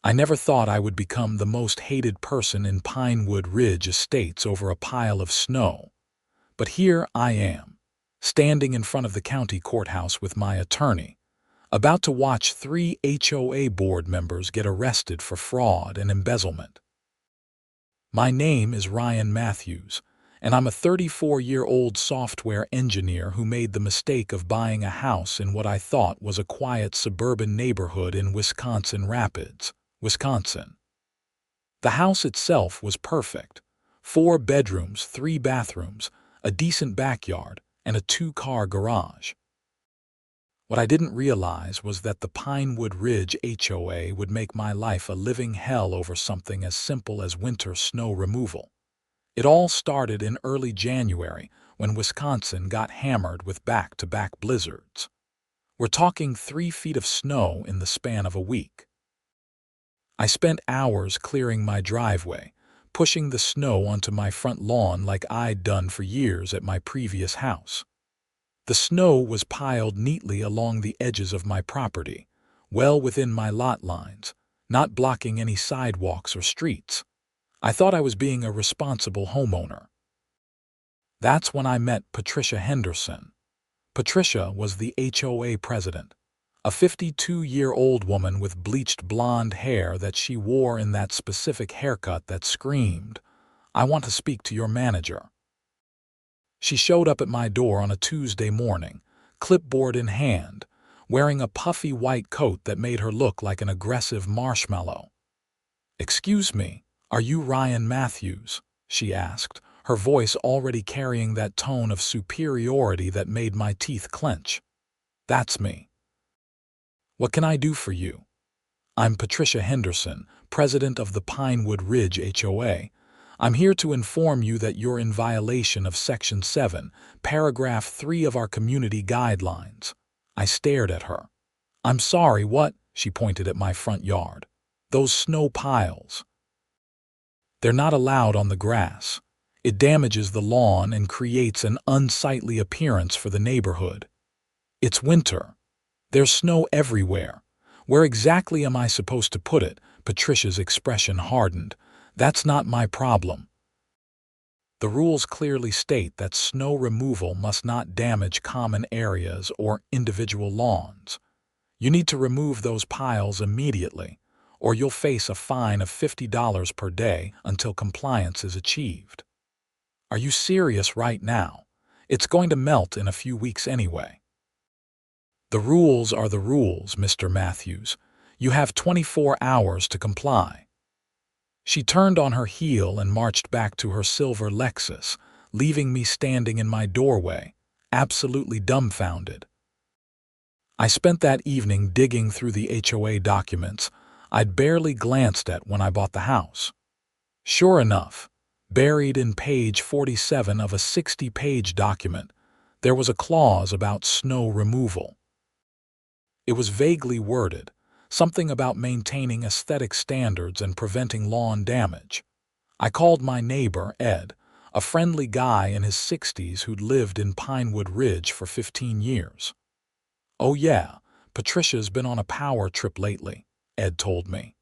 I never thought I would become the most hated person in Pinewood Ridge Estates over a pile of snow. But here I am, standing in front of the county courthouse with my attorney, about to watch 3 HOA board members get arrested for fraud and embezzlement. My name is Ryan Matthews, and I'm a 34-year-old software engineer who made the mistake of buying a house in what I thought was a quiet suburban neighborhood in Wisconsin Rapids, Wisconsin. The house itself was perfect. 4 bedrooms, 3 bathrooms, a decent backyard, and a 2-car garage. What I didn't realize was that the Pinewood Ridge HOA would make my life a living hell over something as simple as winter snow removal. It all started in early January when Wisconsin got hammered with back-to-back blizzards. We're talking 3 feet of snow in the span of a week. I spent hours clearing my driveway, pushing the snow onto my front lawn like I'd done for years at my previous house. The snow was piled neatly along the edges of my property, well within my lot lines, not blocking any sidewalks or streets. I thought I was being a responsible homeowner. That's when I met Patricia Henderson. Patricia was the HOA president, a 52-year-old woman with bleached blonde hair that she wore in that specific haircut that screamed, "I want to speak to your manager." She showed up at my door on a Tuesday morning, clipboard in hand, wearing a puffy white coat that made her look like an aggressive marshmallow. "Excuse me, are you Ryan Matthews?" she asked, her voice already carrying that tone of superiority that made my teeth clench. "That's me." "What can I do for you?" "I'm Patricia Henderson, president of the Pinewood Ridge HOA. I'm here to inform you that you're in violation of Section 7, Paragraph 3 of our community guidelines." I stared at her. "I'm sorry, what?" She pointed at my front yard. "Those snow piles. They're not allowed on the grass. It damages the lawn and creates an unsightly appearance for the neighborhood. It's winter. There's snow everywhere. Where exactly am I supposed to put it?" Patricia's expression hardened. "That's not my problem. The rules clearly state that snow removal must not damage common areas or individual lawns. You need to remove those piles immediately, or you'll face a fine of $50 per day until compliance is achieved." "Are you serious right now? It's going to melt in a few weeks anyway." "The rules are the rules, Mr. Matthews. You have 24 hours to comply." She turned on her heel and marched back to her silver Lexus, leaving me standing in my doorway, absolutely dumbfounded. I spent that evening digging through the HOA documents I'd barely glanced at when I bought the house. Sure enough, buried in page 47 of a 60-page document, there was a clause about snow removal. It was vaguely worded, something about maintaining aesthetic standards and preventing lawn damage. I called my neighbor, Ed, a friendly guy in his 60s who'd lived in Pinewood Ridge for 15 years. "Oh yeah, Patricia's been on a power trip lately," Ed told me.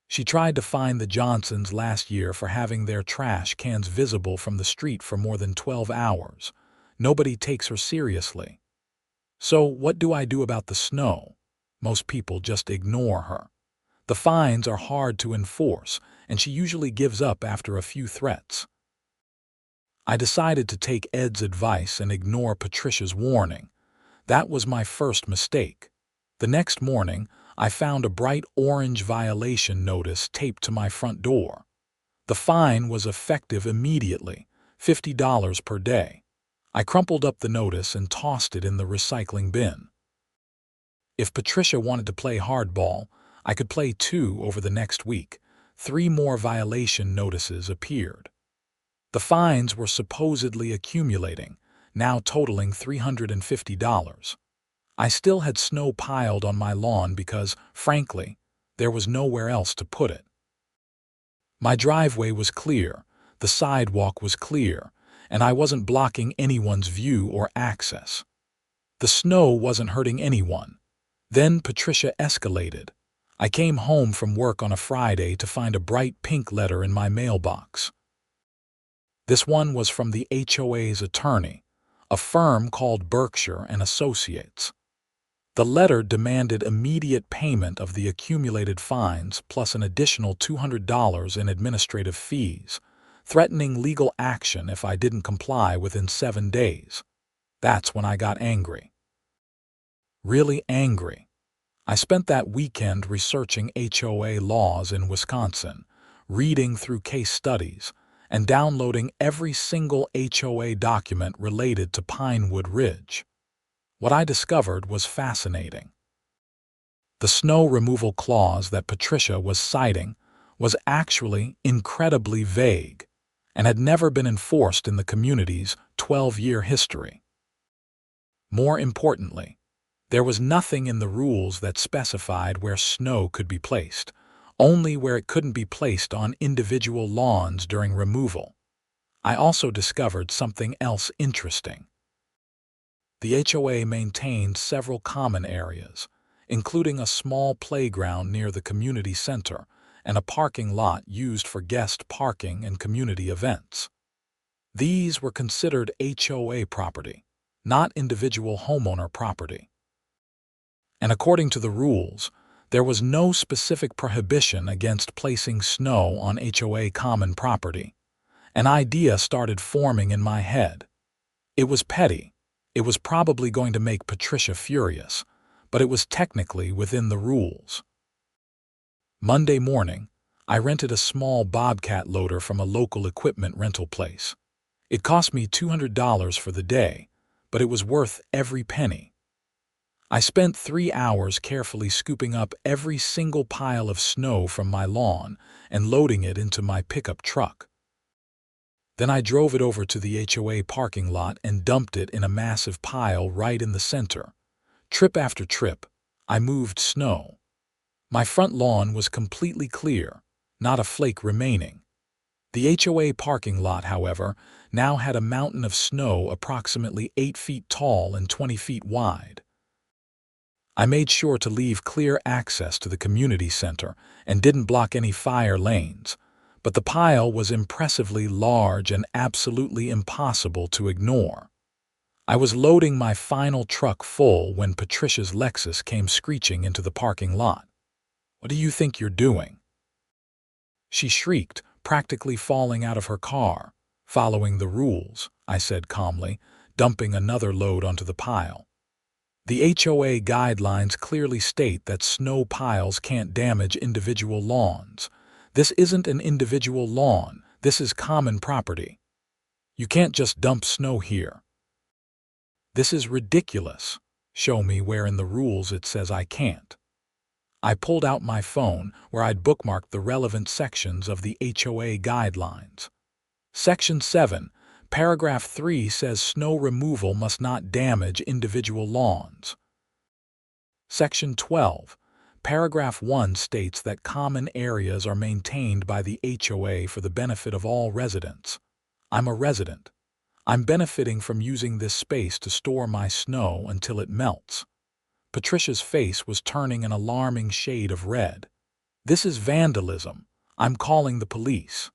"She tried to fine the Johnsons last year for having their trash cans visible from the street for more than 12 hours. Nobody takes her seriously. So what do I do about the snow? Most people just ignore her. The fines are hard to enforce, and she usually gives up after a few threats." I decided to take Ed's advice and ignore Patricia's warning. That was my first mistake. The next morning, I found a bright orange violation notice taped to my front door. The fine was effective immediately, $50 per day. I crumpled up the notice and tossed it in the recycling bin. If Patricia wanted to play hardball, I could play too. Over the next week. 3 more violation notices appeared. The fines were supposedly accumulating, now totaling $350. I still had snow piled on my lawn because, frankly, there was nowhere else to put it. My driveway was clear, the sidewalk was clear, and I wasn't blocking anyone's view or access. The snow wasn't hurting anyone. Then Patricia escalated. I came home from work on a Friday to find a bright pink letter in my mailbox. This one was from the HOA's attorney, a firm called Berkshire and Associates. The letter demanded immediate payment of the accumulated fines plus an additional $200 in administrative fees, threatening legal action if I didn't comply within 7 days. That's when I got angry. Really angry. I spent that weekend researching HOA laws in Wisconsin, reading through case studies, and downloading every single HOA document related to Pinewood Ridge. What I discovered was fascinating. The snow removal clause that Patricia was citing was actually incredibly vague and had never been enforced in the community's 12-year history. More importantly, there was nothing in the rules that specified where snow could be placed, only where it couldn't be placed on individual lawns during removal. I also discovered something else interesting. The HOA maintained several common areas, including a small playground near the community center and a parking lot used for guest parking and community events. These were considered HOA property, not individual homeowner property. And according to the rules, there was no specific prohibition against placing snow on HOA common property. An idea started forming in my head. It was petty. It was probably going to make Patricia furious, but it was technically within the rules. Monday morning, I rented a small Bobcat loader from a local equipment rental place. It cost me $200 for the day, but it was worth every penny. I spent 3 hours carefully scooping up every single pile of snow from my lawn and loading it into my pickup truck. Then I drove it over to the HOA parking lot and dumped it in a massive pile right in the center. Trip after trip, I moved snow. My front lawn was completely clear, not a flake remaining. The HOA parking lot, however, now had a mountain of snow approximately 8 feet tall and 20 feet wide. I made sure to leave clear access to the community center and didn't block any fire lanes, but the pile was impressively large and absolutely impossible to ignore. I was loading my final truck full when Patricia's Lexus came screeching into the parking lot. "What do you think you're doing?" She shrieked, practically falling out of her car. "Following the rules," I said calmly, dumping another load onto the pile. The HOA guidelines clearly state that snow piles can't damage individual lawns. This isn't an individual lawn, this is common property. You can't just dump snow here. This is ridiculous. Show me where in the rules it says I can't. I pulled out my phone where I'd bookmarked the relevant sections of the HOA guidelines. Section 7, Paragraph 3 says snow removal must not damage individual lawns. Section 12, Paragraph 1 states that common areas are maintained by the HOA for the benefit of all residents. I'm a resident. I'm benefiting from using this space to store my snow until it melts. Patricia's face was turning an alarming shade of red. "This is vandalism. I'm calling the police."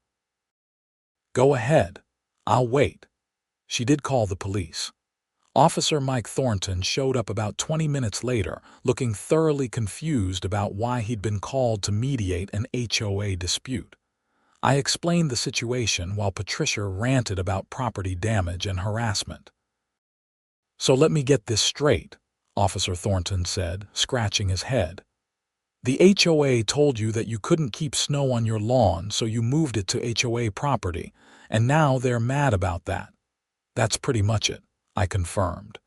"Go ahead. I'll wait." She did call the police. Officer Mike Thornton showed up about 20 minutes later, looking thoroughly confused about why he'd been called to mediate an HOA dispute. I explained the situation while Patricia ranted about property damage and harassment. "So let me get this straight," Officer Thornton said, scratching his head. "The HOA told you that you couldn't keep snow on your lawn, so you moved it to HOA property, and now they're mad about that." "That's pretty much it," I confirmed.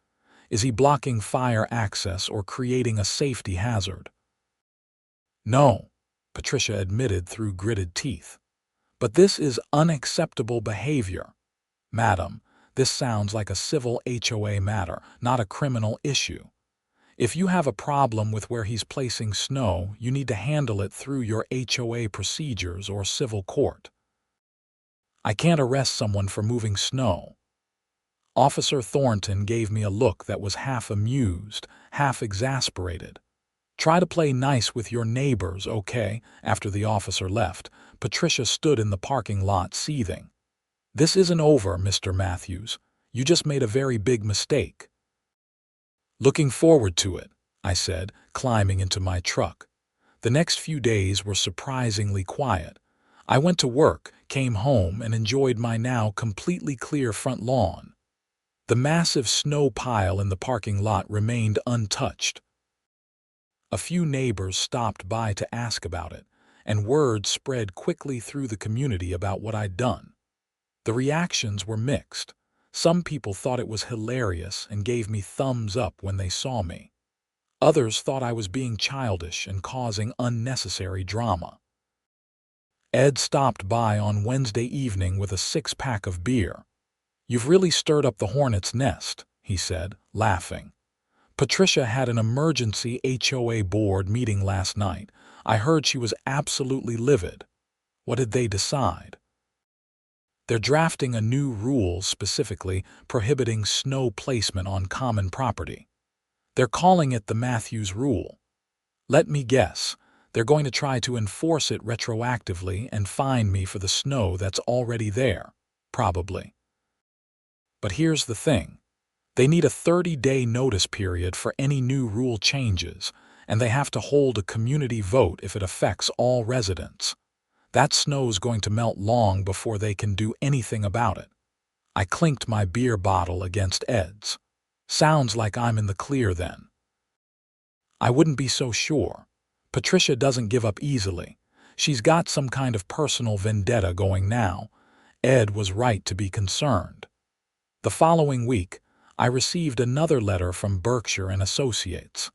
"Is he blocking fire access or creating a safety hazard?" "No," Patricia admitted through gritted teeth. "But this is unacceptable behavior. Madam, this sounds like a civil HOA matter, not a criminal issue. If you have a problem with where he's placing snow, you need to handle it through your HOA procedures or civil court. I can't arrest someone for moving snow." Officer Thornton gave me a look that was half amused, half exasperated. Try to play nice with your neighbors, okay? After the officer left, Patricia stood in the parking lot seething. This isn't over, Mr. Matthews. You just made a very big mistake. Looking forward to it, I said, climbing into my truck. The next few days were surprisingly quiet. I went to work, came home, and enjoyed my now completely clear front lawn. The massive snow pile in the parking lot remained untouched. A few neighbors stopped by to ask about it, and word spread quickly through the community about what I'd done. The reactions were mixed. Some people thought it was hilarious and gave me thumbs up when they saw me. Others thought I was being childish and causing unnecessary drama. Ed stopped by on Wednesday evening with a six-pack of beer. "You've really stirred up the hornet's nest," he said, laughing. "Patricia had an emergency HOA board meeting last night. I heard she was absolutely livid." "What did they decide?" "They're drafting a new rule specifically prohibiting snow placement on common property. They're calling it the Matthews Rule. Let me guess, they're going to try to enforce it retroactively and fine me for the snow that's already there, probably. But here's the thing. They need a 30-day notice period for any new rule changes, and they have to hold a community vote if it affects all residents. That snow's going to melt long before they can do anything about it." I clinked my beer bottle against Ed's. "Sounds like I'm in the clear then." "I wouldn't be so sure. Patricia doesn't give up easily. She's got some kind of personal vendetta going now." Ed was right to be concerned. The following week, I received another letter from Berkshire and Associates.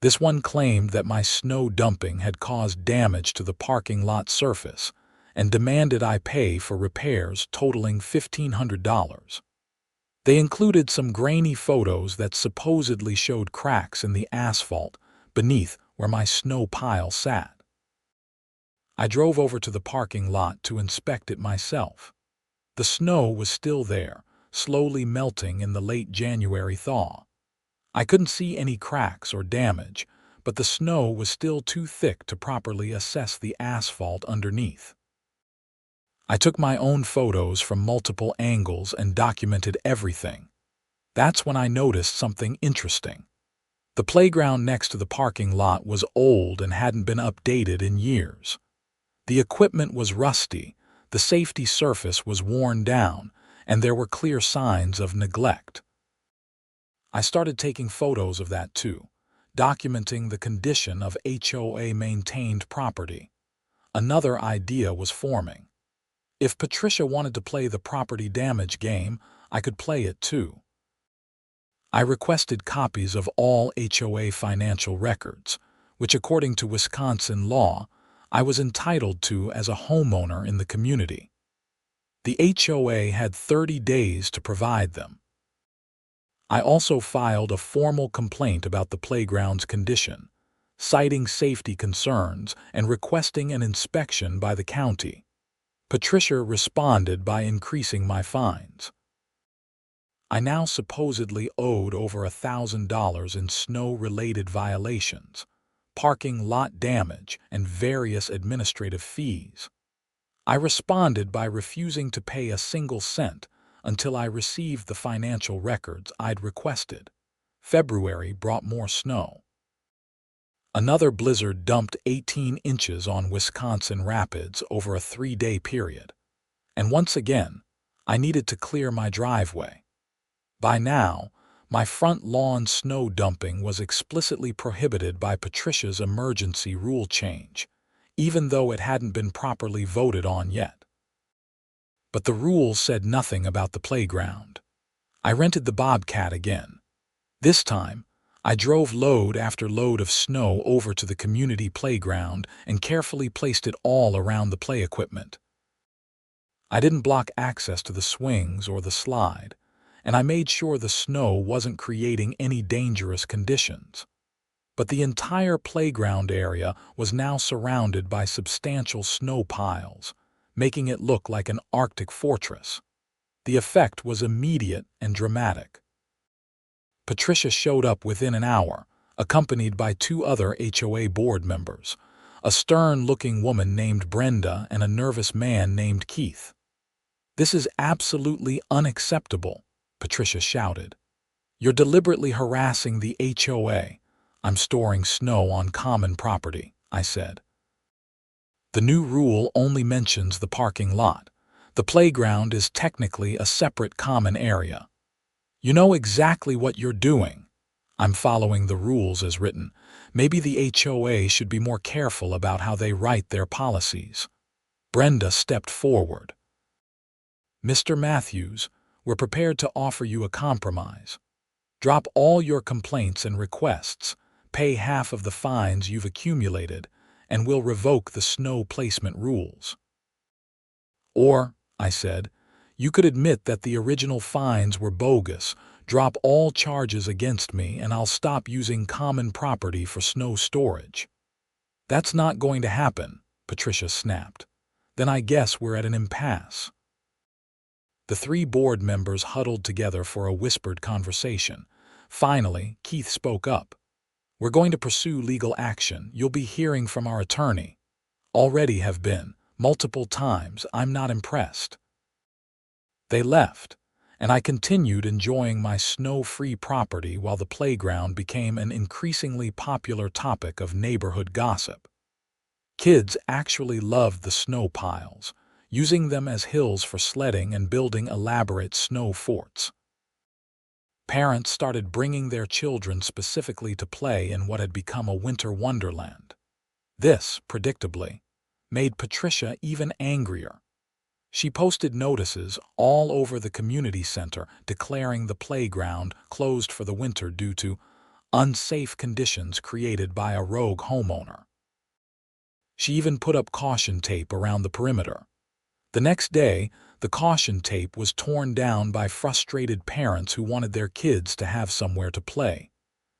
This one claimed that my snow dumping had caused damage to the parking lot surface and demanded I pay for repairs totaling $1,500. They included some grainy photos that supposedly showed cracks in the asphalt beneath where my snow pile sat. I drove over to the parking lot to inspect it myself. The snow was still there, slowly melting in the late January thaw. I couldn't see any cracks or damage, but the snow was still too thick to properly assess the asphalt underneath. I took my own photos from multiple angles and documented everything. That's when I noticed something interesting. The playground next to the parking lot was old and hadn't been updated in years. The equipment was rusty, the safety surface was worn down, and there were clear signs of neglect. I started taking photos of that too, documenting the condition of HOA-maintained property. Another idea was forming. If Patricia wanted to play the property damage game, I could play it too. I requested copies of all HOA financial records, which according to Wisconsin law, I was entitled to as a homeowner in the community. The HOA had 30 days to provide them. I also filed a formal complaint about the playground's condition, citing safety concerns and requesting an inspection by the county. Patricia responded by increasing my fines. I now supposedly owed over $1,000 in snow-related violations, parking lot damage, and various administrative fees. I responded by refusing to pay a single cent until I received the financial records I'd requested. February brought more snow. Another blizzard dumped 18 inches on Wisconsin Rapids over a 3-day period. And once again, I needed to clear my driveway. By now, my front lawn snow dumping was explicitly prohibited by Patricia's emergency rule change, even though it hadn't been properly voted on yet. But the rule said nothing about the playground. I rented the Bobcat again. This time, I drove load after load of snow over to the community playground and carefully placed it all around the play equipment. I didn't block access to the swings or the slide, and I made sure the snow wasn't creating any dangerous conditions. But the entire playground area was now surrounded by substantial snow piles, making it look like an Arctic fortress. The effect was immediate and dramatic. Patricia showed up within an hour, accompanied by two other HOA board members, a stern-looking woman named Brenda and a nervous man named Keith. "This is absolutely unacceptable," Patricia shouted. "You're deliberately harassing the HOA. I'm storing snow on common property," I said. "The new rule only mentions the parking lot. The playground is technically a separate common area." "You know exactly what you're doing." "I'm following the rules as written. Maybe the HOA should be more careful about how they write their policies." Brenda stepped forward. "Mr. Matthews, we're prepared to offer you a compromise. Drop all your complaints and requests, pay half of the fines you've accumulated, and we'll revoke the snow placement rules." "Or," I said, "you could admit that the original fines were bogus, drop all charges against me, and I'll stop using common property for snow storage." "That's not going to happen," Patricia snapped. "Then I guess we're at an impasse." The three board members huddled together for a whispered conversation. Finally, Keith spoke up. "We're going to pursue legal action. You'll be hearing from our attorney." "Already have been, multiple times. I'm not impressed." They left, and I continued enjoying my snow-free property while the playground became an increasingly popular topic of neighborhood gossip. Kids actually loved the snow piles, using them as hills for sledding and building elaborate snow forts. Parents started bringing their children specifically to play in what had become a winter wonderland. This, predictably, made Patricia even angrier. She posted notices all over the community center declaring the playground closed for the winter due to unsafe conditions created by a rogue homeowner. She even put up caution tape around the perimeter. The next day, the caution tape was torn down by frustrated parents who wanted their kids to have somewhere to play.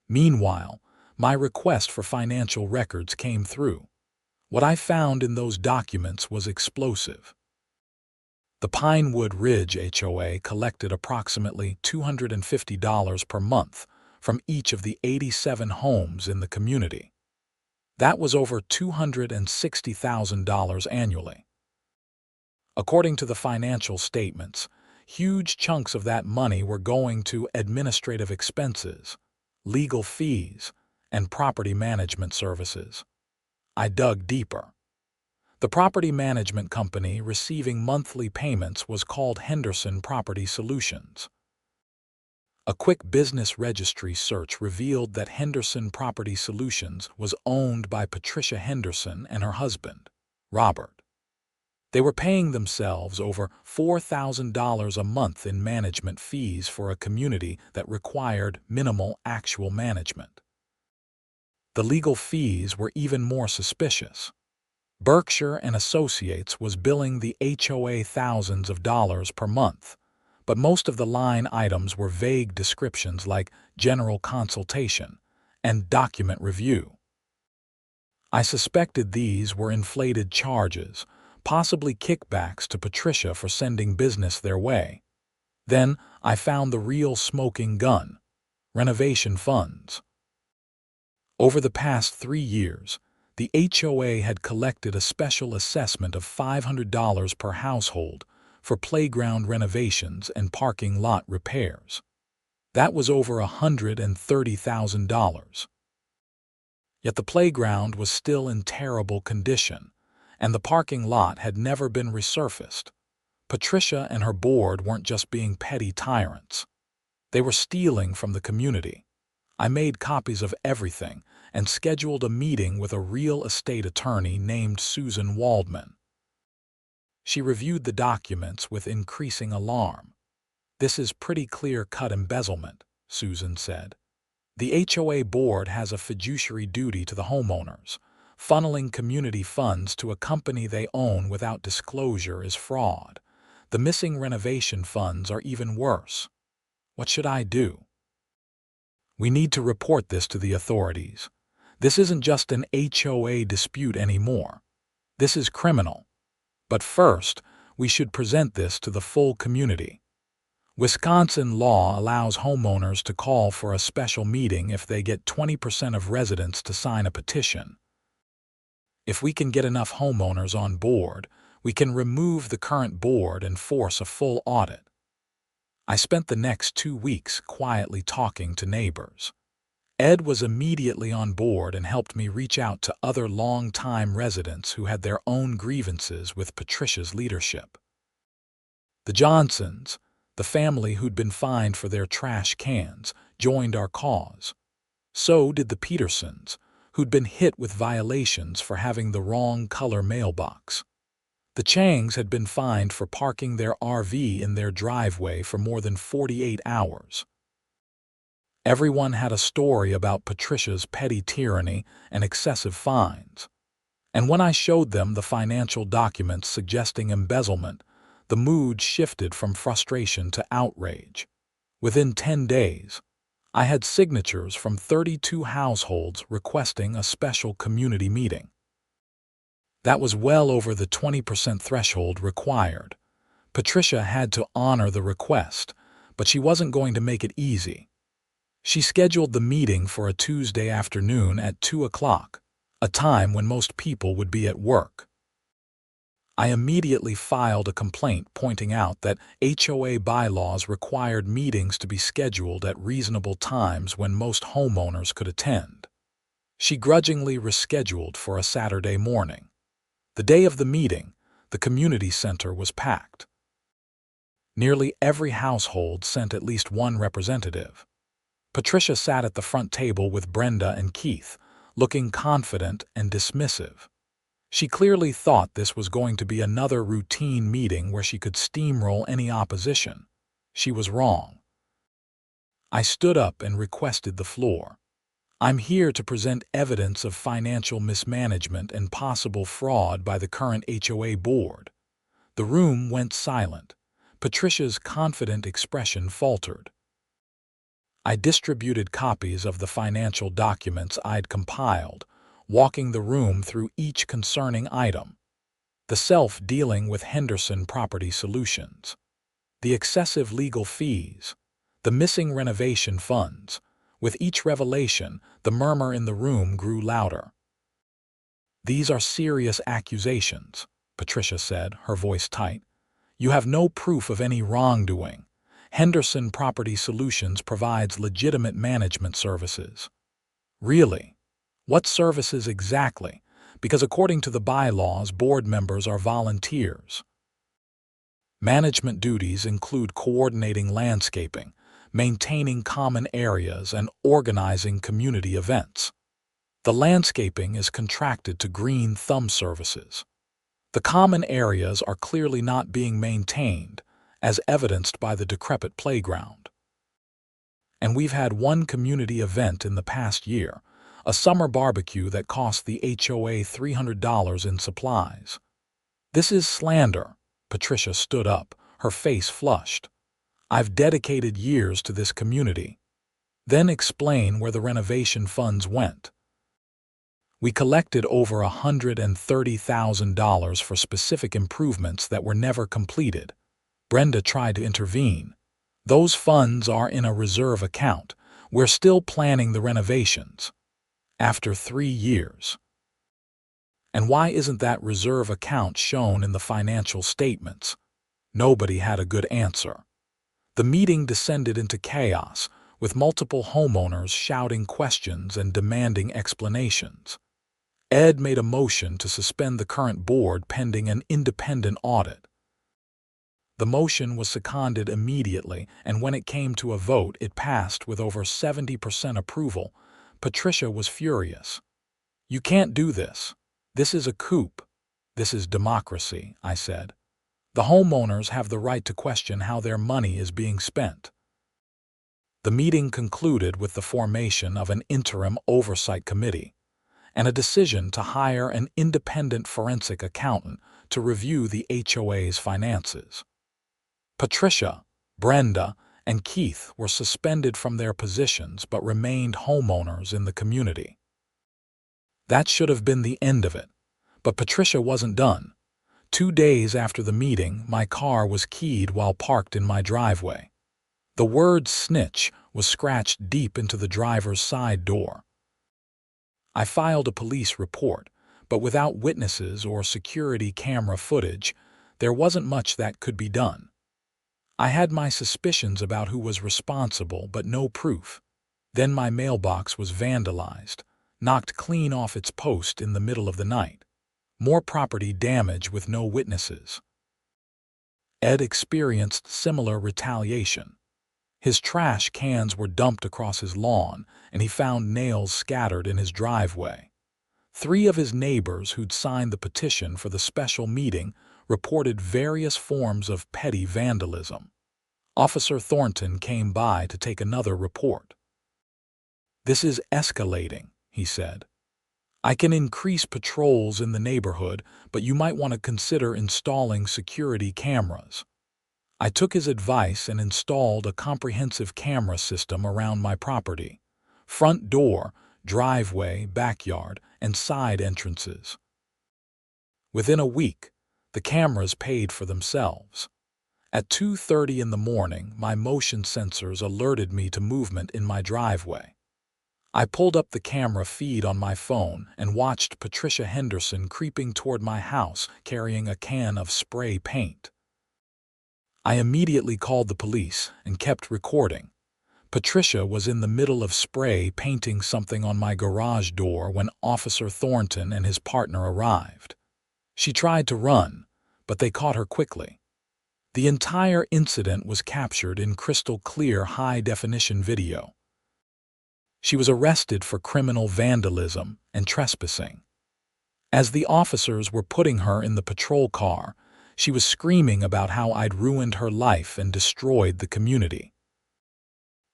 Meanwhile, my request for financial records came through. What I found in those documents was explosive. The Pinewood Ridge HOA collected approximately $250 per month from each of the 87 homes in the community. That was over $260,000 annually. According to the financial statements, huge chunks of that money were going to administrative expenses, legal fees, and property management services. I dug deeper. The property management company receiving monthly payments was called Henderson Property Solutions. A quick business registry search revealed that Henderson Property Solutions was owned by Patricia Henderson and her husband, Robert. They were paying themselves over $4,000 a month in management fees for a community that required minimal actual management. The legal fees were even more suspicious. Berkshire and Associates was billing the HOA thousands of dollars per month, but most of the line items were vague descriptions like general consultation and document review. I suspected these were inflated charges, possibly kickbacks to Patricia for sending business their way. Then I found the real smoking gun: renovation funds. Over the past 3 years, the HOA had collected a special assessment of $500 per household for playground renovations and parking lot repairs. That was over $130,000. Yet the playground was still in terrible condition, and the parking lot had never been resurfaced. Patricia and her board weren't just being petty tyrants. They were stealing from the community. I made copies of everything and scheduled a meeting with a real estate attorney named Susan Waldman. She reviewed the documents with increasing alarm. "This is pretty clear-cut embezzlement," Susan said. "The HOA board has a fiduciary duty to the homeowners. Funneling community funds to a company they own without disclosure is fraud. The missing renovation funds are even worse. What should I do?" "We need to report this to the authorities. This isn't just an HOA dispute anymore. This is criminal. But first, we should present this to the full community. Wisconsin law allows homeowners to call for a special meeting if they get 20% of residents to sign a petition. If we can get enough homeowners on board, we can remove the current board and force a full audit. I spent the next 2 weeks quietly talking to neighbors. Ed was immediately on board and helped me reach out to other long-time residents who had their own grievances with Patricia's leadership. The Johnsons, the family who'd been fined for their trash cans, joined our cause. So did the Petersons, who'd been hit with violations for having the wrong color mailbox. The Changs had been fined for parking their RV in their driveway for more than 48 hours. Everyone had a story about Patricia's petty tyranny and excessive fines. And when I showed them the financial documents suggesting embezzlement, the mood shifted from frustration to outrage. Within 10 days, I had signatures from 32 households requesting a special community meeting. That was well over the 20% threshold required. Patricia had to honor the request, but she wasn't going to make it easy. She scheduled the meeting for a Tuesday afternoon at 2 o'clock, a time when most people would be at work. I immediately filed a complaint pointing out that HOA bylaws required meetings to be scheduled at reasonable times when most homeowners could attend. She grudgingly rescheduled for a Saturday morning. The day of the meeting, the community center was packed. Nearly every household sent at least one representative. Patricia sat at the front table with Brenda and Keith, looking confident and dismissive. She clearly thought this was going to be another routine meeting where she could steamroll any opposition. She was wrong. I stood up and requested the floor. I'm here to present evidence of financial mismanagement and possible fraud by the current HOA board. The room went silent. Patricia's confident expression faltered. I distributed copies of the financial documents I'd compiled, walking the room through each concerning item. The self-dealing with Henderson Property Solutions, the excessive legal fees, the missing renovation funds. With each revelation, the murmur in the room grew louder. "These are serious accusations," Patricia said, her voice tight. "You have no proof of any wrongdoing. Henderson Property Solutions provides legitimate management services." "Really? What services exactly? Because according to the bylaws, board members are volunteers." "Management duties include coordinating landscaping, maintaining common areas, and organizing community events. The landscaping is contracted to Green Thumb Services. The common areas are clearly not being maintained, as evidenced by the decrepit playground. And we've had one community event in the past year, a summer barbecue that cost the HOA $300 in supplies." "This is slander." Patricia stood up, her face flushed. "I've dedicated years to this community." "Then explain where the renovation funds went." "We collected over $130,000 for specific improvements that were never completed." Brenda tried to intervene. "Those funds are in a reserve account. We're still planning the renovations." "After 3 years." "And why isn't that reserve account shown in the financial statements?" Nobody had a good answer. The meeting descended into chaos, with multiple homeowners shouting questions and demanding explanations. Ed made a motion to suspend the current board pending an independent audit. The motion was seconded immediately, and when it came to a vote, it passed with over 70% approval. Patricia was furious. "You can't do this. This is a coup. This is democracy," I said. "The homeowners have the right to question how their money is being spent." The meeting concluded with the formation of an interim oversight committee and a decision to hire an independent forensic accountant to review the HOA's finances. Patricia, Brenda, and Keith were suspended from their positions but remained homeowners in the community. That should have been the end of it, but Patricia wasn't done. 2 days after the meeting, my car was keyed while parked in my driveway. The word snitch was scratched deep into the driver's side door. I filed a police report, but without witnesses or security camera footage, there wasn't much that could be done. I had my suspicions about who was responsible, but no proof. Then my mailbox was vandalized, knocked clean off its post in the middle of the night. More property damage with no witnesses. Ed experienced similar retaliation. His trash cans were dumped across his lawn, and he found nails scattered in his driveway. 3 of his neighbors who'd signed the petition for the special meeting reported various forms of petty vandalism. Officer Thornton came by to take another report. "This is escalating," he said. "I can increase patrols in the neighborhood, but you might want to consider installing security cameras." I took his advice and installed a comprehensive camera system around my property: front door, driveway, backyard, and side entrances. Within a week, the cameras paid for themselves. At 2:30 in the morning, my motion sensors alerted me to movement in my driveway. I pulled up the camera feed on my phone and watched Patricia Henderson creeping toward my house carrying a can of spray paint. I immediately called the police and kept recording. Patricia was in the middle of spray painting something on my garage door when Officer Thornton and his partner arrived. She tried to run, but they caught her quickly. The entire incident was captured in crystal-clear high-definition video. She was arrested for criminal vandalism and trespassing. As the officers were putting her in the patrol car, she was screaming about how I'd ruined her life and destroyed the community.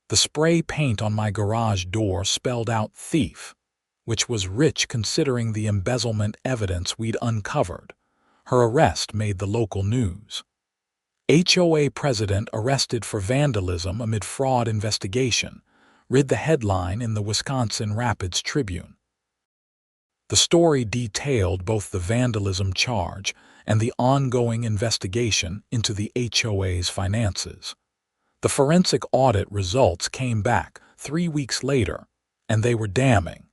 The spray paint on my garage door spelled out thief, which was rich considering the embezzlement evidence we'd uncovered. Her arrest made the local news. HOA president arrested for vandalism amid fraud investigation, read the headline in the Wisconsin Rapids Tribune. The story detailed both the vandalism charge and the ongoing investigation into the HOA's finances. The forensic audit results came back 3 weeks later, and they were damning.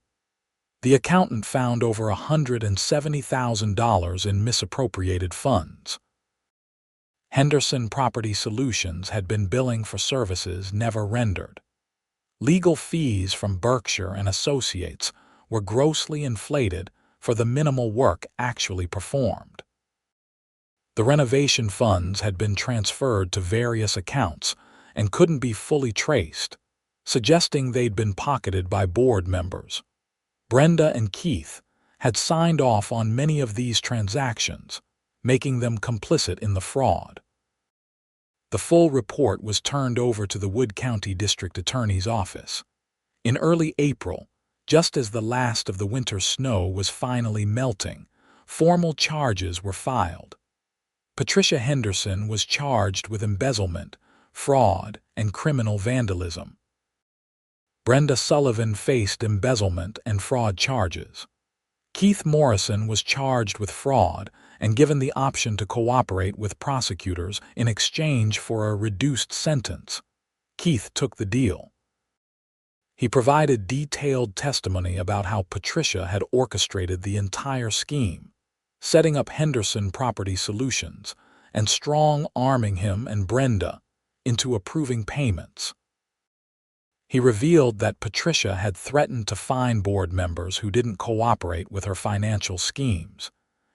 The accountant found over $170,000 in misappropriated funds. Henderson Property Solutions had been billing for services never rendered. Legal fees from Berkshire and Associates were grossly inflated for the minimal work actually performed. The renovation funds had been transferred to various accounts and couldn't be fully traced, suggesting they'd been pocketed by board members. Brenda and Keith had signed off on many of these transactions, making them complicit in the fraud. The full report was turned over to the Wood County District Attorney's Office. In early April, just as the last of the winter snow was finally melting, formal charges were filed. Patricia Henderson was charged with embezzlement, fraud, and criminal vandalism. Brenda Sullivan faced embezzlement and fraud charges. Keith Morrison was charged with fraud and given the option to cooperate with prosecutors in exchange for a reduced sentence. Keith took the deal. He provided detailed testimony about how Patricia had orchestrated the entire scheme, setting up Henderson Property Solutions and strong-arming him and Brenda into approving payments. He revealed that Patricia had threatened to fine board members who didn't cooperate with her financial schemes,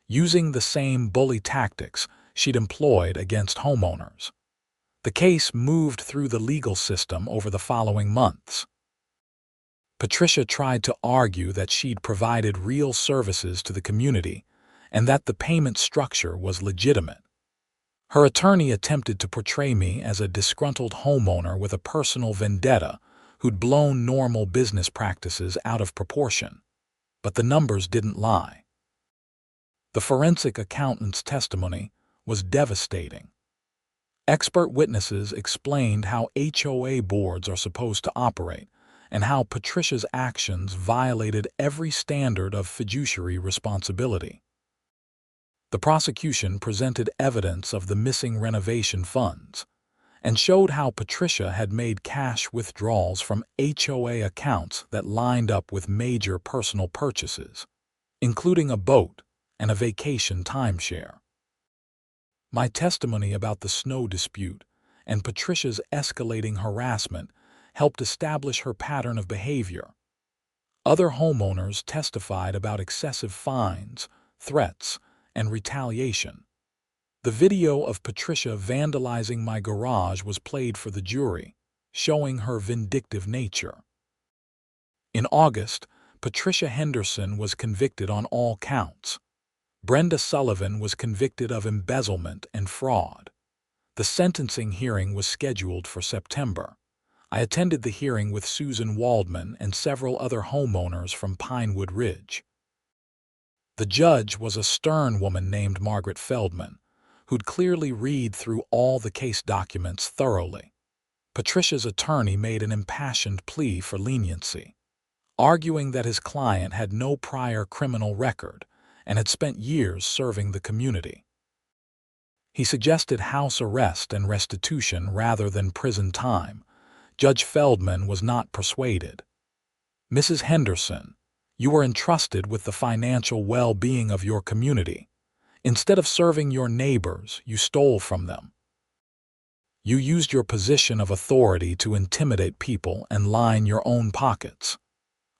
using the same bully tactics she'd employed against homeowners. The case moved through the legal system over the following months. Patricia tried to argue that she'd provided real services to the community and that the payment structure was legitimate. Her attorney attempted to portray me as a disgruntled homeowner with a personal vendetta who'd blown normal business practices out of proportion, but the numbers didn't lie. The forensic accountant's testimony was devastating. Expert witnesses explained how HOA boards are supposed to operate and how Patricia's actions violated every standard of fiduciary responsibility. The prosecution presented evidence of the missing renovation funds, and showed how Patricia had made cash withdrawals from HOA accounts that lined up with major personal purchases, including a boat and a vacation timeshare. My testimony about the snow dispute and Patricia's escalating harassment helped establish her pattern of behavior. Other homeowners testified about excessive fines, threats, and retaliation. The video of Patricia vandalizing my garage was played for the jury, showing her vindictive nature. In August, Patricia Henderson was convicted on all counts. Brenda Sullivan was convicted of embezzlement and fraud. The sentencing hearing was scheduled for September. I attended the hearing with Susan Waldman and several other homeowners from Pinewood Ridge. The judge was a stern woman named Margaret Feldman, who'd clearly read through all the case documents thoroughly. Patricia's attorney made an impassioned plea for leniency, arguing that his client had no prior criminal record and had spent years serving the community. He suggested house arrest and restitution rather than prison time. Judge Feldman was not persuaded. "Mrs. Henderson, you were entrusted with the financial well-being of your community. Instead of serving your neighbors, you stole from them. You used your position of authority to intimidate people and line your own pockets.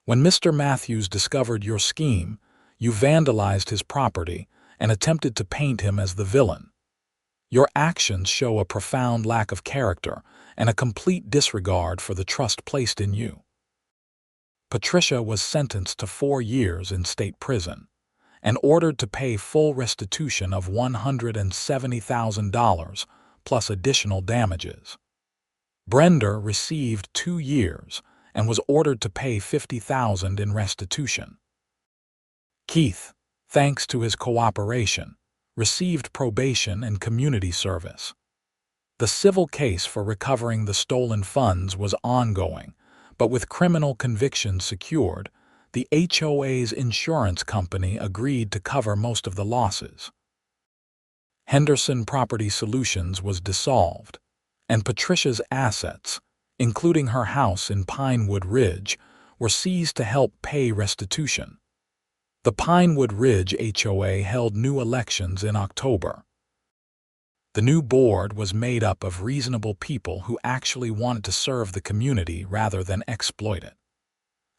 When Mr. Matthews discovered your scheme, you vandalized his property and attempted to paint him as the villain. Your actions show a profound lack of character and a complete disregard for the trust placed in you." Patricia was sentenced to 4 years in state prison and ordered to pay full restitution of $170,000 plus additional damages. Brenda received 2 years and was ordered to pay $50,000 in restitution. Keith, thanks to his cooperation, received probation and community service. The civil case for recovering the stolen funds was ongoing, but with criminal convictions secured, the HOA's insurance company agreed to cover most of the losses. Henderson Property Solutions was dissolved, and Patricia's assets, including her house in Pinewood Ridge, were seized to help pay restitution. The Pinewood Ridge HOA held new elections in October. The new board was made up of reasonable people who actually wanted to serve the community rather than exploit it.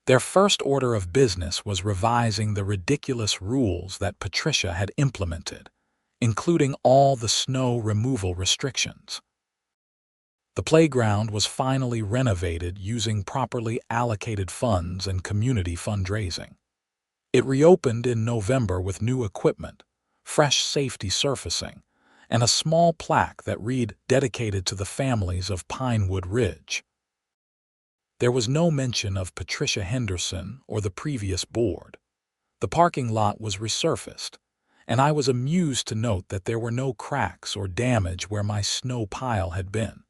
Their first order of business was revising the ridiculous rules that Patricia had implemented, including all the snow removal restrictions. The playground was finally renovated using properly allocated funds and community fundraising. It reopened in November with new equipment, fresh safety surfacing, and a small plaque that read "Dedicated to the families of Pinewood Ridge." There was no mention of Patricia Henderson or the previous board. The parking lot was resurfaced, and I was amused to note that there were no cracks or damage where my snow pile had been.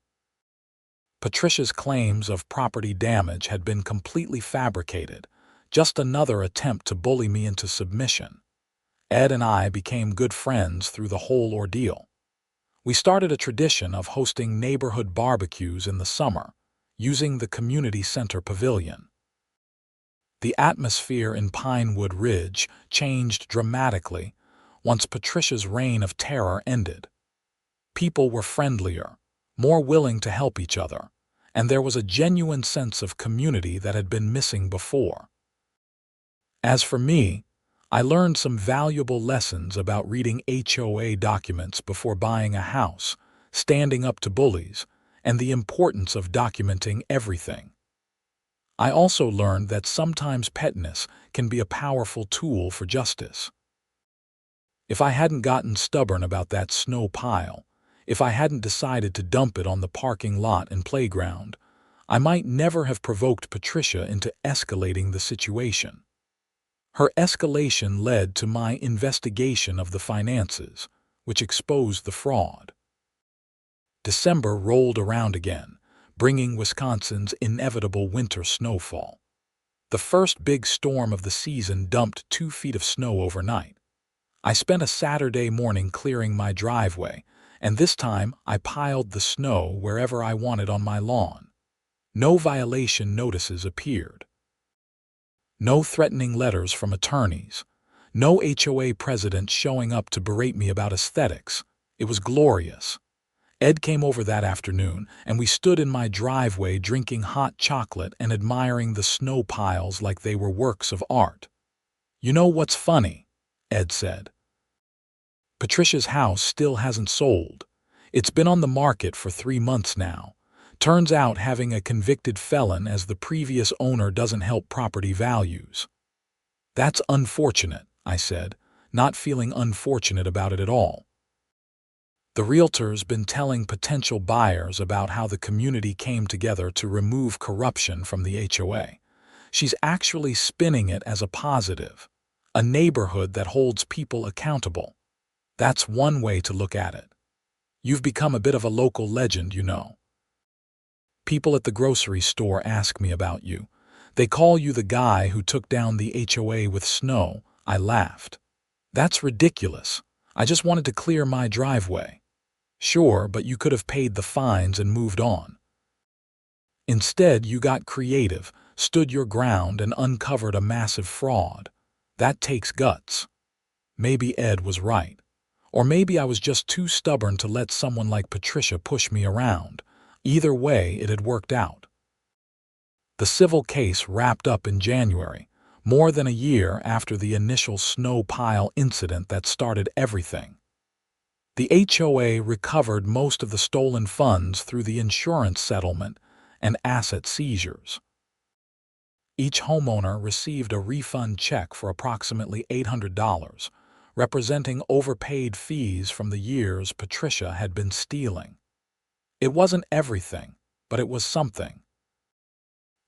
Patricia's claims of property damage had been completely fabricated, just another attempt to bully me into submission. Ed and I became good friends through the whole ordeal. We started a tradition of hosting neighborhood barbecues in the summer, using the community center pavilion. The atmosphere in Pinewood Ridge changed dramatically once Patricia's reign of terror ended. People were friendlier, more willing to help each other, and there was a genuine sense of community that had been missing before. As for me, I learned some valuable lessons about reading HOA documents before buying a house, standing up to bullies, and the importance of documenting everything. I also learned that sometimes pettiness can be a powerful tool for justice. If I hadn't gotten stubborn about that snow pile, if I hadn't decided to dump it on the parking lot and playground, I might never have provoked Patricia into escalating the situation. Her escalation led to my investigation of the finances, which exposed the fraud. December rolled around again, bringing Wisconsin's inevitable winter snowfall. The first big storm of the season dumped 2 feet of snow overnight. I spent a Saturday morning clearing my driveway and this time I piled the snow wherever I wanted on my lawn. No violation notices appeared. No threatening letters from attorneys. No HOA president showing up to berate me about aesthetics. It was glorious. Ed came over that afternoon, and we stood in my driveway drinking hot chocolate and admiring the snow piles like they were works of art. "You know what's funny?" Ed said. "Patricia's house still hasn't sold. It's been on the market for 3 months now. Turns out having a convicted felon as the previous owner doesn't help property values." "That's unfortunate," I said, not feeling unfortunate about it at all. "The realtor's been telling potential buyers about how the community came together to remove corruption from the HOA. She's actually spinning it as a positive, a neighborhood that holds people accountable. That's one way to look at it. You've become a bit of a local legend, you know. People at the grocery store ask me about you. They call you the guy who took down the HOA with snow." I laughed. "That's ridiculous. I just wanted to clear my driveway." "Sure, but you could have paid the fines and moved on. Instead, you got creative, stood your ground, and uncovered a massive fraud. That takes guts." Maybe Ed was right. Or maybe I was just too stubborn to let someone like Patricia push me around. Either way, it had worked out. The civil case wrapped up in January, more than a year after the initial snow pile incident that started everything. The HOA recovered most of the stolen funds through the insurance settlement and asset seizures. Each homeowner received a refund check for approximately $800, representing overpaid fees from the years Patricia had been stealing. It wasn't everything, but it was something.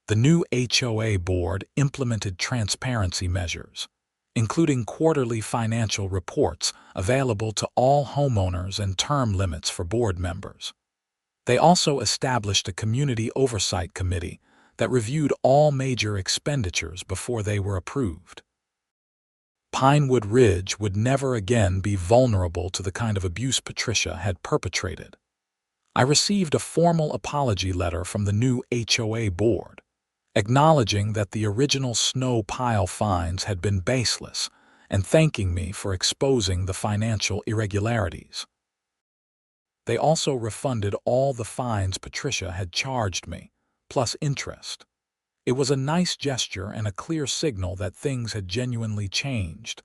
The new HOA board implemented transparency measures, including quarterly financial reports available to all homeowners and term limits for board members. They also established a community oversight committee that reviewed all major expenditures before they were approved. Pinewood Ridge would never again be vulnerable to the kind of abuse Patricia had perpetrated. I received a formal apology letter from the new HOA board, acknowledging that the original snow pile fines had been baseless and thanking me for exposing the financial irregularities. They also refunded all the fines Patricia had charged me, plus interest. It was a nice gesture and a clear signal that things had genuinely changed.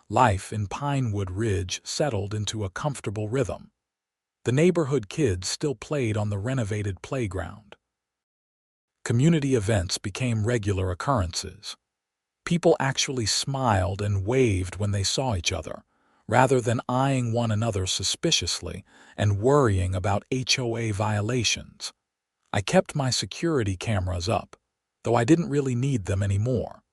Life in Pinewood Ridge settled into a comfortable rhythm. The neighborhood kids still played on the renovated playground. Community events became regular occurrences. People actually smiled and waved when they saw each other, rather than eyeing one another suspiciously and worrying about HOA violations. I kept my security cameras up, though I didn't really need them anymore.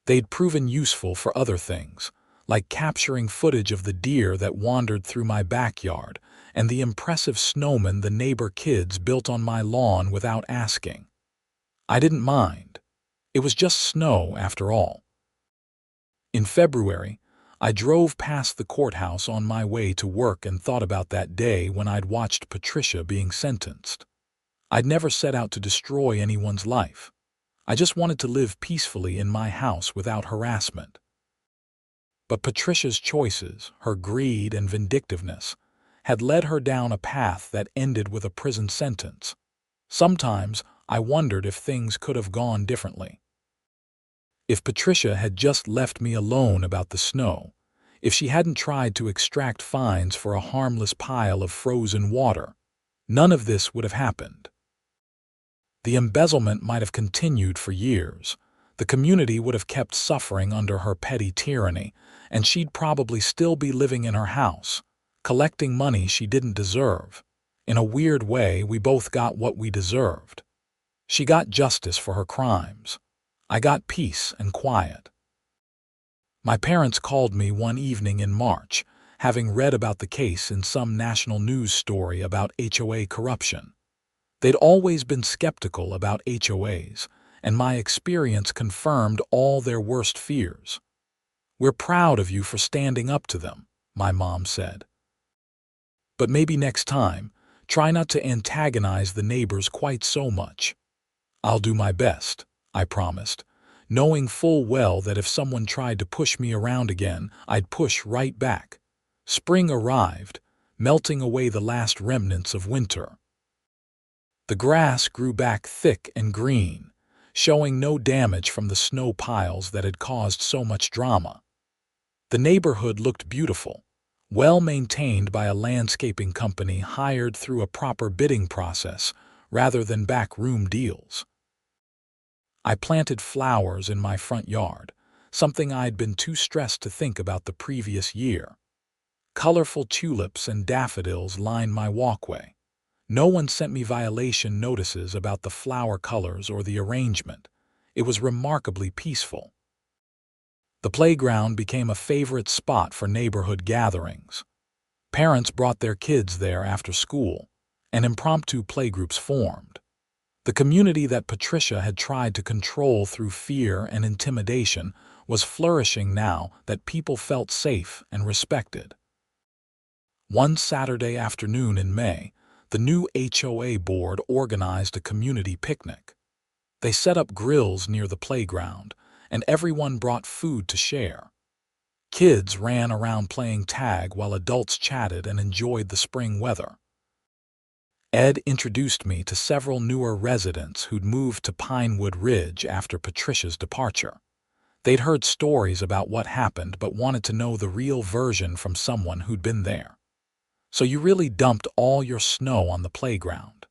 They'd proven useful for other things, like capturing footage of the deer that wandered through my backyard and the impressive snowman the neighbor kids built on my lawn without asking. I didn't mind. It was just snow, after all. In February, I drove past the courthouse on my way to work and thought about that day when I'd watched Patricia being sentenced. I'd never set out to destroy anyone's life. I just wanted to live peacefully in my house without harassment. But Patricia's choices, her greed and vindictiveness, had led her down a path that ended with a prison sentence. Sometimes I wondered if things could have gone differently. If Patricia had just left me alone about the snow, if she hadn't tried to extract fines for a harmless pile of frozen water, none of this would have happened. The embezzlement might have continued for years. The community would have kept suffering under her petty tyranny, and she'd probably still be living in her house, collecting money she didn't deserve. In a weird way, we both got what we deserved. She got justice for her crimes. I got peace and quiet. My parents called me one evening in March, having read about the case in some national news story about HOA corruption. They'd always been skeptical about HOAs, and my experience confirmed all their worst fears. "We're proud of you for standing up to them," my mom said. But maybe next time, try not to antagonize the neighbors quite so much." "I'll do my best," I promised, knowing full well that if someone tried to push me around again, I'd push right back. Spring arrived, melting away the last remnants of winter. The grass grew back thick and green, showing no damage from the snow piles that had caused so much drama. The neighborhood looked beautiful, well maintained by a landscaping company hired through a proper bidding process rather than backroom deals. I planted flowers in my front yard, something I'd been too stressed to think about the previous year. Colorful tulips and daffodils lined my walkway. No one sent me violation notices about the flower colors or the arrangement. It was remarkably peaceful. The playground became a favorite spot for neighborhood gatherings. Parents brought their kids there after school, and impromptu playgroups formed. The community that Patricia had tried to control through fear and intimidation was flourishing now that people felt safe and respected. One Saturday afternoon in May, the new HOA board organized a community picnic. They set up grills near the playground, and everyone brought food to share. Kids ran around playing tag while adults chatted and enjoyed the spring weather. Ed introduced me to several newer residents who'd moved to Pinewood Ridge after Patricia's departure. They'd heard stories about what happened but wanted to know the real version from someone who'd been there. "So you really dumped all your snow on the playground?"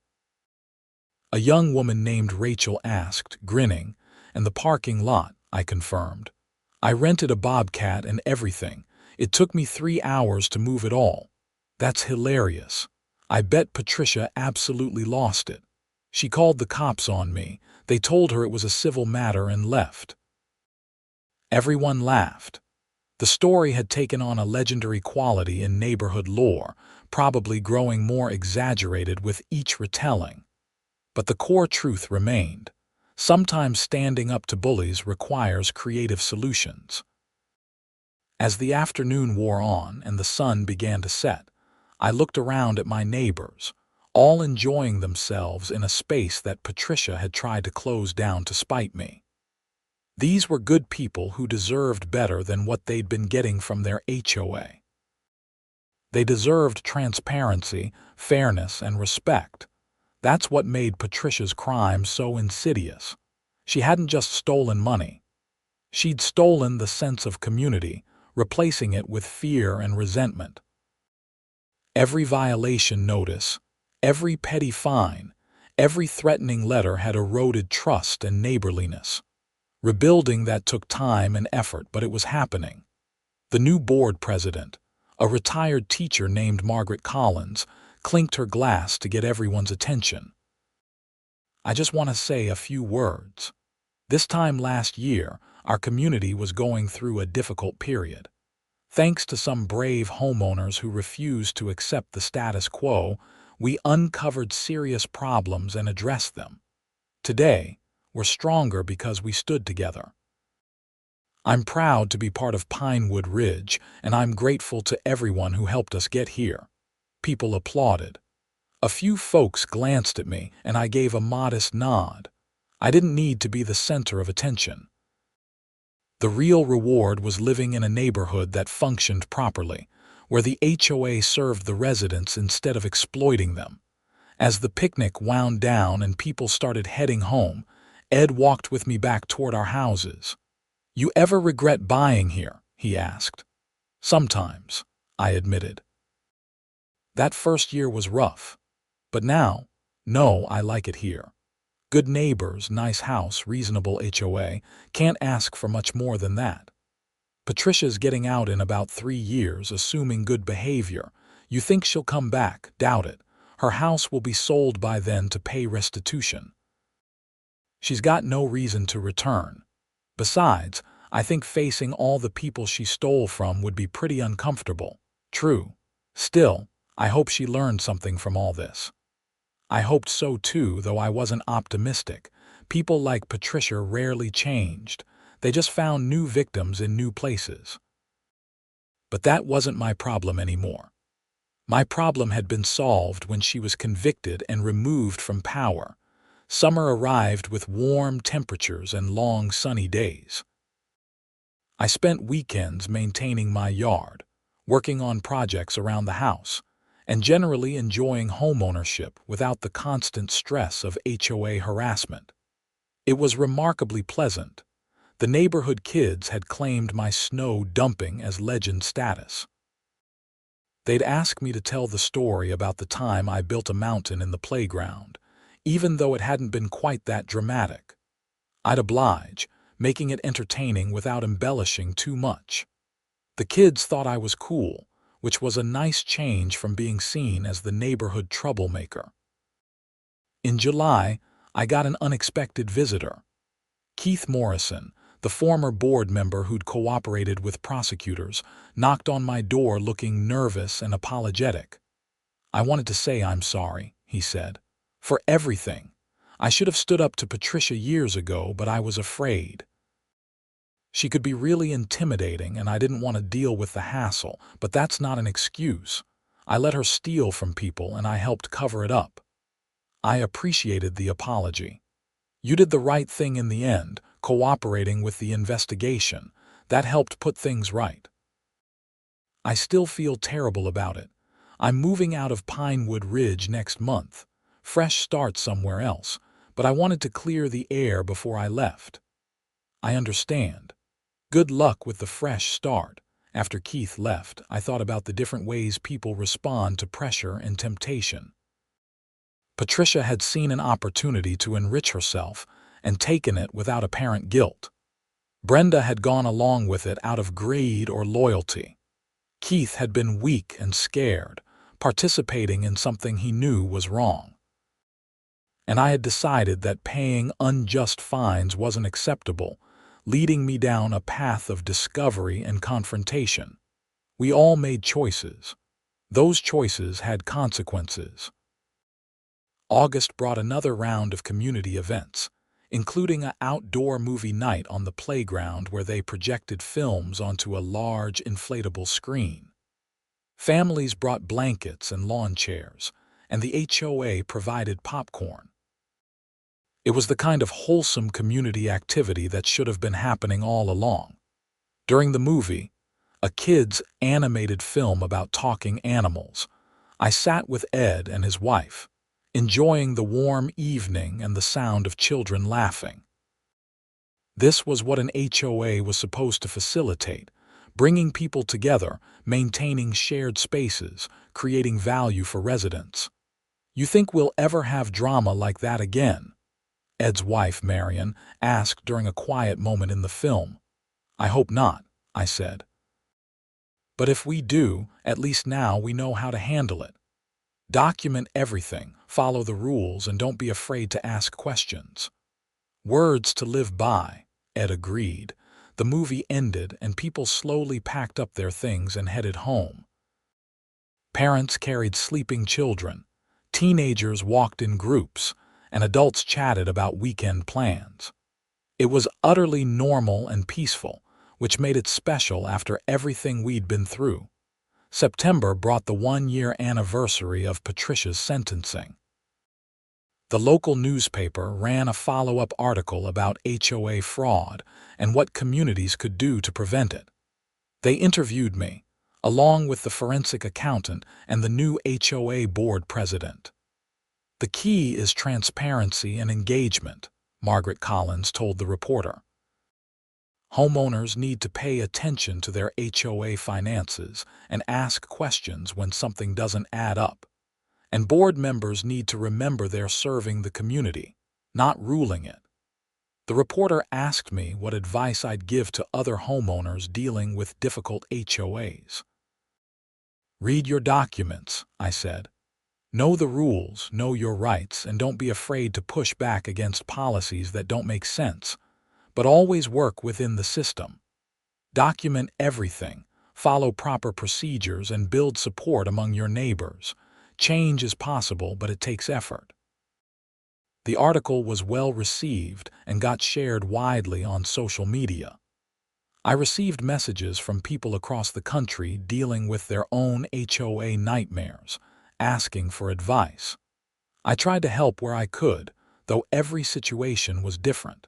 a young woman named Rachel asked, grinning. "And the parking lot," I confirmed. "I rented a bobcat and everything. It took me 3 hours to move it all." "That's hilarious. I bet Patricia absolutely lost it. She called the cops on me. They told her it was a civil matter and left." Everyone laughed. The story had taken on a legendary quality in neighborhood lore, probably growing more exaggerated with each retelling. But the core truth remained. Sometimes standing up to bullies requires creative solutions. As the afternoon wore on and the sun began to set, I looked around at my neighbors, all enjoying themselves in a space that Patricia had tried to close down to spite me. These were good people who deserved better than what they'd been getting from their HOA. They deserved transparency, fairness, and respect. That's what made Patricia's crime so insidious. She hadn't just stolen money. She'd stolen the sense of community, replacing it with fear and resentment. Every violation notice, every petty fine, every threatening letter had eroded trust and neighborliness. Rebuilding that took time and effort, but it was happening. The new board president, a retired teacher named Margaret Collins, clinked her glass to get everyone's attention. "I just want to say a few words. This time last year, our community was going through a difficult period. Thanks to some brave homeowners who refused to accept the status quo, we uncovered serious problems and addressed them. Today, we're stronger because we stood together. I'm proud to be part of Pinewood Ridge, and I'm grateful to everyone who helped us get here." People applauded. A few folks glanced at me, and I gave a modest nod. I didn't need to be the center of attention. The real reward was living in a neighborhood that functioned properly, where the HOA served the residents instead of exploiting them. As the picnic wound down and people started heading home, Ed walked with me back toward our houses. "You ever regret buying here?" he asked. "Sometimes," I admitted. "That first year was rough. But now, no, I like it here. Good neighbors, nice house, reasonable HOA. Can't ask for much more than that. Patricia's getting out in about 3 years, assuming good behavior. You think she'll come back? Doubt it. Her house will be sold by then to pay restitution. She's got no reason to return. Besides, I think facing all the people she stole from would be pretty uncomfortable." True. Still, I hope she learned something from all this. I hoped so too, though I wasn't optimistic. People like Patricia rarely changed. They just found new victims in new places. But that wasn't my problem anymore. My problem had been solved when she was convicted and removed from power. Summer arrived with warm temperatures and long sunny days. I spent weekends maintaining my yard, working on projects around the house, and generally enjoying homeownership without the constant stress of HOA harassment. It was remarkably pleasant. The neighborhood kids had claimed my snow dumping as legend status. They'd ask me to tell the story about the time I built a mountain in the playground, even though it hadn't been quite that dramatic. I'd oblige, making it entertaining without embellishing too much. The kids thought I was cool, which was a nice change from being seen as the neighborhood troublemaker. In July, I got an unexpected visitor. Keith Morrison, the former board member who'd cooperated with prosecutors, knocked on my door looking nervous and apologetic. "I wanted to say I'm sorry," he said, "for everything. I should have stood up to Patricia years ago, but I was afraid. She could be really intimidating and I didn't want to deal with the hassle, but that's not an excuse. I let her steal from people and I helped cover it up." I appreciated the apology. "You did the right thing in the end, cooperating with the investigation. That helped put things right." I still feel terrible about it. I'm moving out of Pinewood Ridge next month. Fresh start somewhere else, but I wanted to clear the air before I left. "I understand. Good luck with the fresh start." After Keith left, I thought about the different ways people respond to pressure and temptation. Patricia had seen an opportunity to enrich herself and taken it without apparent guilt. Brenda had gone along with it out of greed or loyalty. Keith had been weak and scared, participating in something he knew was wrong. And I had decided that paying unjust fines wasn't acceptable, leading me down a path of discovery and confrontation. We all made choices. Those choices had consequences. August brought another round of community events, including an outdoor movie night on the playground where they projected films onto a large inflatable screen. Families brought blankets and lawn chairs, and the HOA provided popcorn. It was the kind of wholesome community activity that should have been happening all along. During the movie, a kid's animated film about talking animals, I sat with Ed and his wife, enjoying the warm evening and the sound of children laughing. This was what an HOA was supposed to facilitate, bringing people together, maintaining shared spaces, creating value for residents. "You think we'll ever have drama like that again?" Ed's wife, Marion, asked during a quiet moment in the film. "I hope not," I said. "But if we do, at least now we know how to handle it. Document everything, follow the rules, and don't be afraid to ask questions." "Words to live by," Ed agreed. The movie ended and people slowly packed up their things and headed home. Parents carried sleeping children, teenagers walked in groups, and adults chatted about weekend plans. It was utterly normal and peaceful, which made it special after everything we'd been through. September brought the 1-year anniversary of Patricia's sentencing. The local newspaper ran a follow-up article about HOA fraud and what communities could do to prevent it. They interviewed me, along with the forensic accountant and the new HOA board president. "The key is transparency and engagement," Margaret Collins told the reporter. "Homeowners need to pay attention to their HOA finances and ask questions when something doesn't add up. And board members need to remember they're serving the community, not ruling it." The reporter asked me what advice I'd give to other homeowners dealing with difficult HOAs. "Read your documents," I said. "Know the rules, know your rights, and don't be afraid to push back against policies that don't make sense, but always work within the system. Document everything, follow proper procedures, and build support among your neighbors. Change is possible, but it takes effort." The article was well received and got shared widely on social media. I received messages from people across the country dealing with their own HOA nightmares, asking for advice. I tried to help where I could, though every situation was different.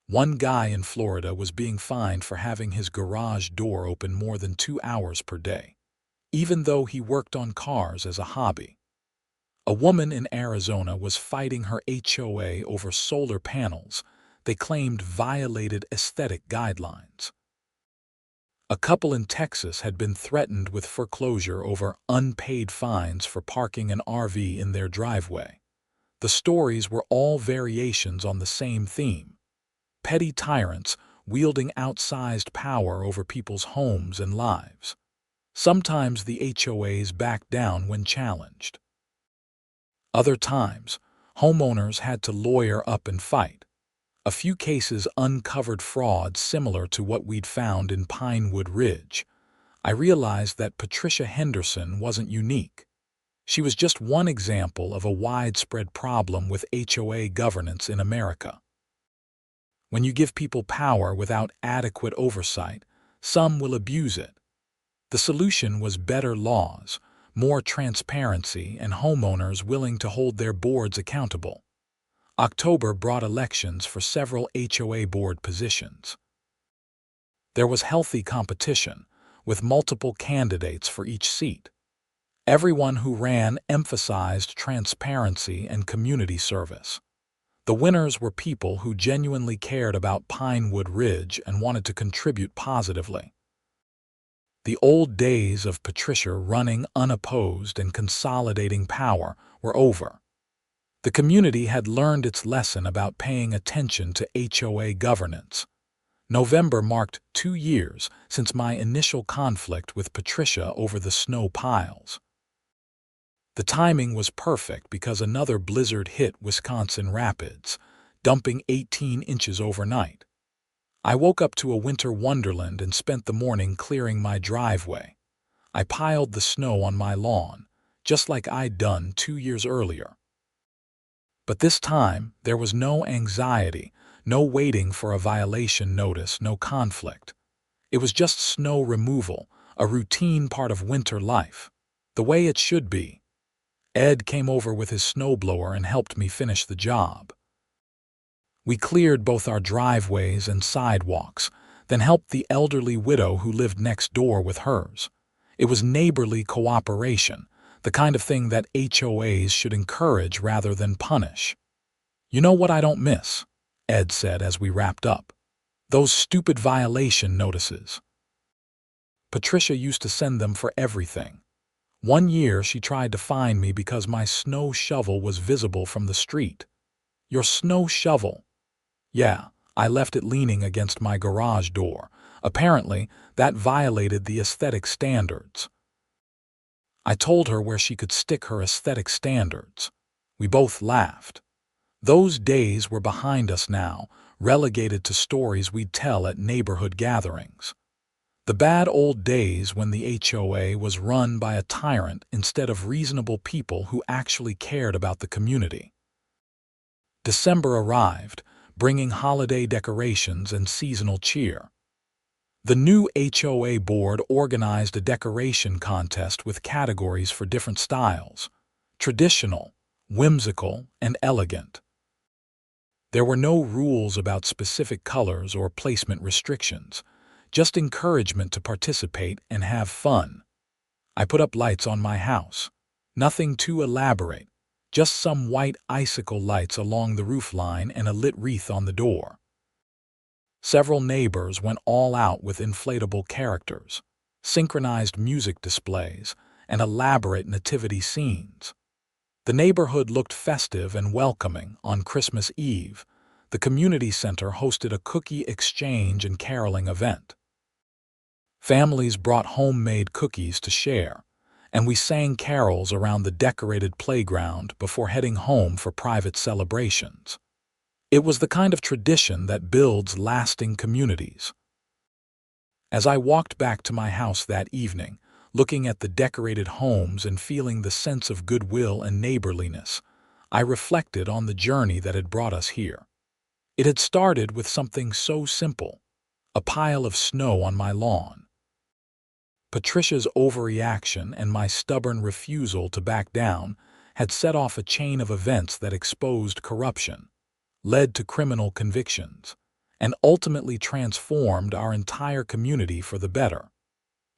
One guy in Florida was being fined for having his garage door open more than 2 hours per day, even though he worked on cars as a hobby. A woman in Arizona was fighting her HOA over solar panels they claimed violated aesthetic guidelines. A couple in Texas had been threatened with foreclosure over unpaid fines for parking an RV in their driveway. The stories were all variations on the same theme: petty tyrants wielding outsized power over people's homes and lives. Sometimes the HOAs backed down when challenged. Other times, homeowners had to lawyer up and fight. A few cases uncovered fraud similar to what we'd found in Pinewood Ridge. I realized that Patricia Henderson wasn't unique. She was just one example of a widespread problem with HOA governance in America. When you give people power without adequate oversight, some will abuse it. The solution was better laws, more transparency, and homeowners willing to hold their boards accountable. October brought elections for several HOA board positions. There was healthy competition, with multiple candidates for each seat. Everyone who ran emphasized transparency and community service. The winners were people who genuinely cared about Pinewood Ridge and wanted to contribute positively. The old days of Patricia running unopposed and consolidating power were over. The community had learned its lesson about paying attention to HOA governance. November marked 2 years since my initial conflict with Patricia over the snow piles. The timing was perfect because another blizzard hit Wisconsin Rapids, dumping 18 inches overnight. I woke up to a winter wonderland and spent the morning clearing my driveway. I piled the snow on my lawn, just like I'd done 2 years earlier. But this time, there was no anxiety, no waiting for a violation notice, no conflict. It was just snow removal, a routine part of winter life, the way it should be. Ed came over with his snowblower and helped me finish the job. We cleared both our driveways and sidewalks, then helped the elderly widow who lived next door with hers. It was neighborly cooperation, the kind of thing that HOAs should encourage rather than punish. "You know what I don't miss?" Ed said as we wrapped up. "Those stupid violation notices." Patricia used to send them for everything. One year she tried to fine me because my snow shovel was visible from the street. "Your snow shovel?" "Yeah, I left it leaning against my garage door. Apparently, that violated the aesthetic standards." I told her where she could stick her aesthetic standards. We both laughed. Those days were behind us now, relegated to stories we'd tell at neighborhood gatherings. The bad old days when the HOA was run by a tyrant instead of reasonable people who actually cared about the community. December arrived, bringing holiday decorations and seasonal cheer. The new HOA board organized a decoration contest with categories for different styles: traditional, whimsical, and elegant. There were no rules about specific colors or placement restrictions, just encouragement to participate and have fun. I put up lights on my house. Nothing too elaborate, just some white icicle lights along the roofline and a lit wreath on the door. Several neighbors went all out with inflatable characters, synchronized music displays, and elaborate nativity scenes. The neighborhood looked festive and welcoming. On Christmas Eve, the community center hosted a cookie exchange and caroling event. Families brought homemade cookies to share, and we sang carols around the decorated playground before heading home for private celebrations. It was the kind of tradition that builds lasting communities. As I walked back to my house that evening, looking at the decorated homes and feeling the sense of goodwill and neighborliness, I reflected on the journey that had brought us here. It had started with something so simple: A pile of snow on my lawn. Patricia's overreaction and my stubborn refusal to back down had set off a chain of events that exposed corruption, led to criminal convictions, and ultimately transformed our entire community for the better.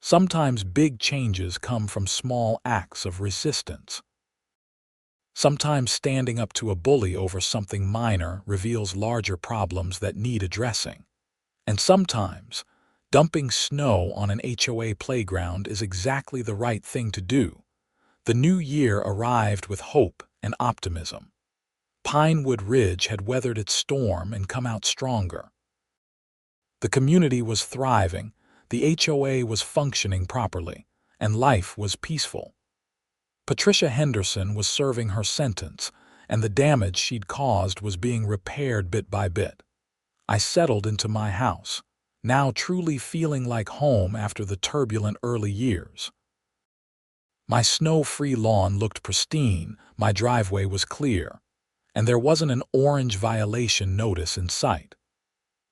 Sometimes big changes come from small acts of resistance. Sometimes standing up to a bully over something minor reveals larger problems that need addressing. And sometimes, dumping snow on an HOA playground is exactly the right thing to do. The new year arrived with hope and optimism. Pinewood Ridge had weathered its storm and come out stronger. The community was thriving, the HOA was functioning properly, and life was peaceful. Patricia Henderson was serving her sentence, and the damage she'd caused was being repaired bit by bit. I settled into my house, now truly feeling like home after the turbulent early years. My snow-free lawn looked pristine, my driveway was clear, and there wasn't an orange violation notice in sight.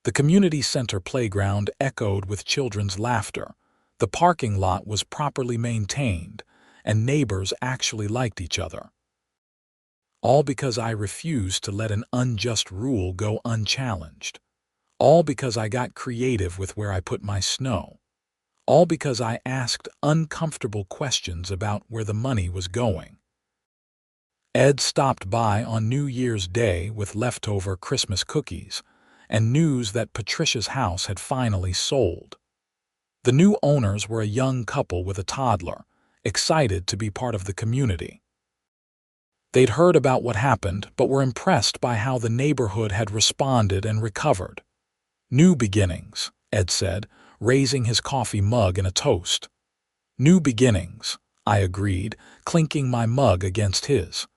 The community center playground echoed with children's laughter, the parking lot was properly maintained, and neighbors actually liked each other. All because I refused to let an unjust rule go unchallenged. All because I got creative with where I put my snow. All because I asked uncomfortable questions about where the money was going. Ed stopped by on New Year's Day with leftover Christmas cookies and news that Patricia's house had finally sold. The new owners were a young couple with a toddler, excited to be part of the community. They'd heard about what happened, but were impressed by how the neighborhood had responded and recovered. New beginnings, Ed said, raising his coffee mug in a toast. New beginnings, I agreed, clinking my mug against his.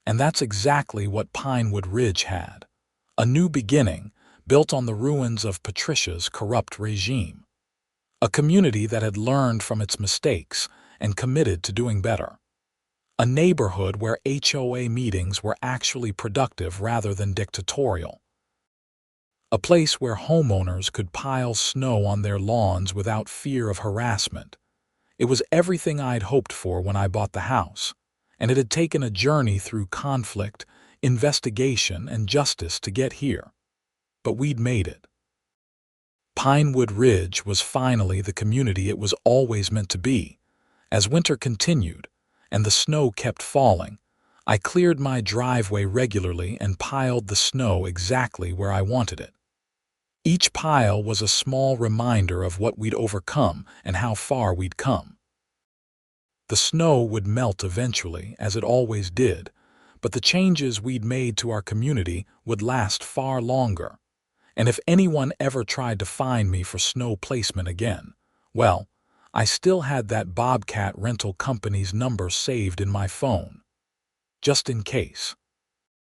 And that's exactly what Pinewood Ridge had. A new beginning, built on the ruins of Patricia's corrupt regime. A community that had learned from its mistakes and committed to doing better. A neighborhood where HOA meetings were actually productive rather than dictatorial. A place where homeowners could pile snow on their lawns without fear of harassment. It was everything I'd hoped for when I bought the house, and it had taken a journey through conflict, investigation, and justice to get here. But we'd made it. Pinewood Ridge was finally the community it was always meant to be. As winter continued, and the snow kept falling, I cleared my driveway regularly and piled the snow exactly where I wanted it. Each pile was a small reminder of what we'd overcome and how far we'd come. The snow would melt eventually, as it always did, but the changes we'd made to our community would last far longer. And if anyone ever tried to find me for snow placement again, well, I still had that Bobcat rental company's number saved in my phone. Just in case.